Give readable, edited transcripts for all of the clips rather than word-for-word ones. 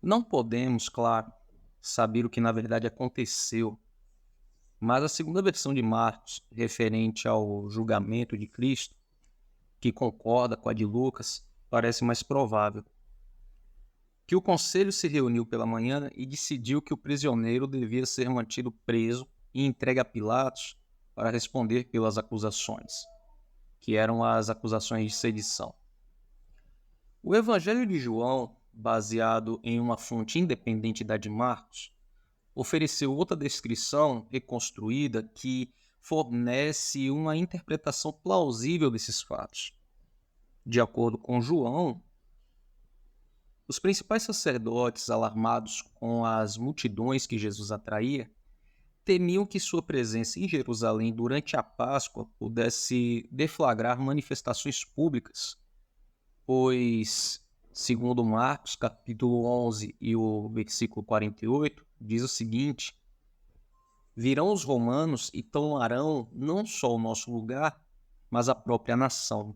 Não podemos, claro, saber o que na verdade aconteceu, mas a segunda versão de Marcos, referente ao julgamento de Cristo, que concorda com a de Lucas, parece mais provável. Que o conselho se reuniu pela manhã e decidiu que o prisioneiro devia ser mantido preso e entregue a Pilatos para responder pelas acusações, que eram as acusações de sedição. O Evangelho de João, baseado em uma fonte independente da de Marcos, ofereceu outra descrição reconstruída que fornece uma interpretação plausível desses fatos. De acordo com João, os principais sacerdotes, alarmados com as multidões que Jesus atraía, temiam que sua presença em Jerusalém durante a Páscoa pudesse deflagrar manifestações públicas, pois, segundo Marcos, capítulo 11 e o versículo 48, diz o seguinte: virão os romanos e tomarão não só o nosso lugar, mas a própria nação.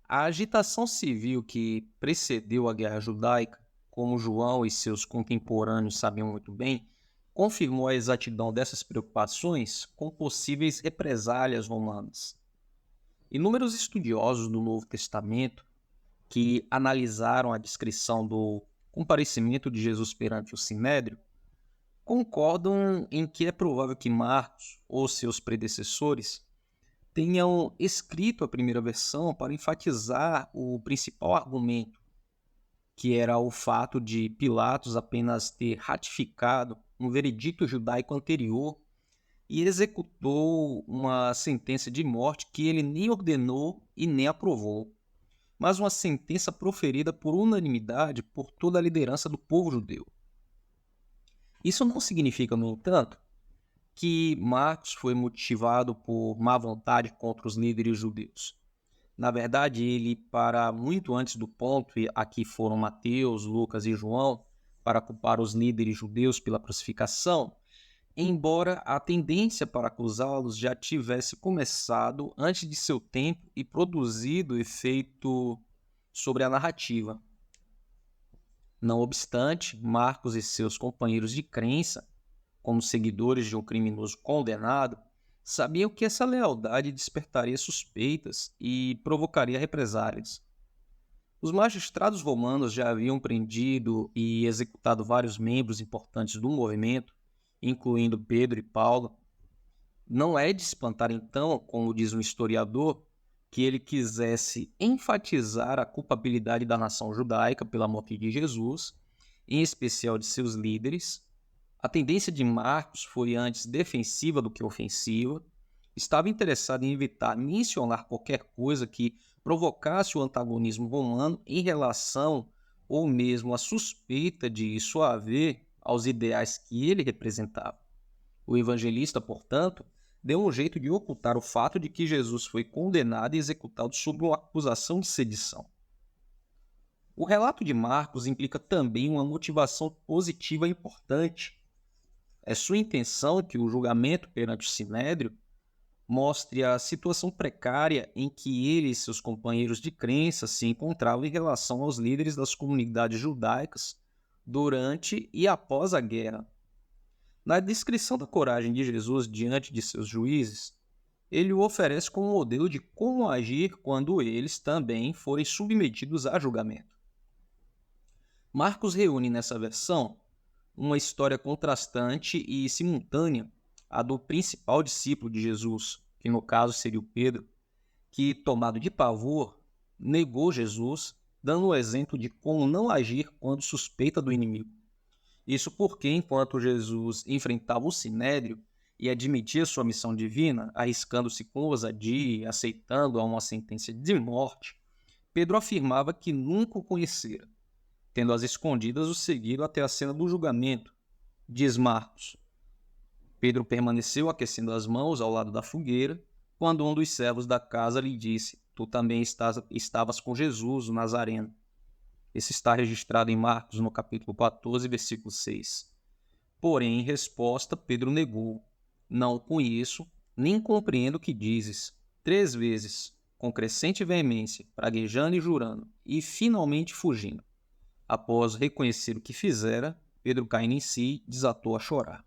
A agitação civil que precedeu a Guerra Judaica, como João e seus contemporâneos sabiam muito bem, confirmou a exatidão dessas preocupações com possíveis represálias romanas. Inúmeros estudiosos do Novo Testamento que analisaram a descrição do comparecimento de Jesus perante o Sinédrio concordam em que é provável que Marcos ou seus predecessores tenham escrito a primeira versão para enfatizar o principal argumento, que era o fato de Pilatos apenas ter ratificado um veredicto judaico anterior e executou uma sentença de morte que ele nem ordenou e nem aprovou, mas uma sentença proferida por unanimidade por toda a liderança do povo judeu. Isso não significa, no entanto, que Marcos foi motivado por má vontade contra os líderes judeus. Na verdade, ele, para muito antes do ponto, e aqui foram Mateus, Lucas e João, para culpar os líderes judeus pela crucificação, embora a tendência para acusá-los já tivesse começado antes de seu tempo e produzido efeito sobre a narrativa. Não obstante, Marcos e seus companheiros de crença, como seguidores de um criminoso condenado, sabiam que essa lealdade despertaria suspeitas e provocaria represálias. Os magistrados romanos já haviam prendido e executado vários membros importantes do movimento, incluindo Pedro e Paulo. Não é de espantar, então, como diz um historiador, que ele quisesse enfatizar a culpabilidade da nação judaica pela morte de Jesus, em especial de seus líderes. A tendência de Marcos foi antes defensiva do que ofensiva. Estava interessado em evitar mencionar qualquer coisa que provocasse o antagonismo romano em relação ou mesmo a suspeita de isso haver aos ideais que ele representava. O evangelista, portanto, deu um jeito de ocultar o fato de que Jesus foi condenado e executado sob uma acusação de sedição. O relato de Marcos implica também uma motivação positiva importante. É sua intenção que o julgamento perante o Sinédrio mostre a situação precária em que ele e seus companheiros de crença se encontravam em relação aos líderes das comunidades judaicas durante e após a guerra. Na descrição da coragem de Jesus diante de seus juízes, ele o oferece como modelo de como agir quando eles também forem submetidos a julgamento. Marcos reúne nessa versão uma história contrastante e simultânea à do principal discípulo de Jesus, que no caso seria o Pedro, que, tomado de pavor, negou Jesus, dando o exemplo de como não agir quando suspeita do inimigo. Isso porque, enquanto Jesus enfrentava o Sinédrio e admitia sua missão divina, arriscando-se com ousadia e aceitando a uma sentença de morte, Pedro afirmava que nunca o conhecera, tendo às escondidas o seguido até a cena do julgamento. Diz Marcos: Pedro permaneceu aquecendo as mãos ao lado da fogueira, quando um dos servos da casa lhe disse: Tu também estavas com Jesus, o Nazareno. Esse está registrado em Marcos, no capítulo 14, versículo 6. Porém, em resposta, Pedro negou: Não o conheço, nem compreendo o que dizes. 3 vezes, com crescente veemência, praguejando e jurando, e finalmente fugindo. Após reconhecer o que fizera, Pedro, caindo em si, desatou a chorar.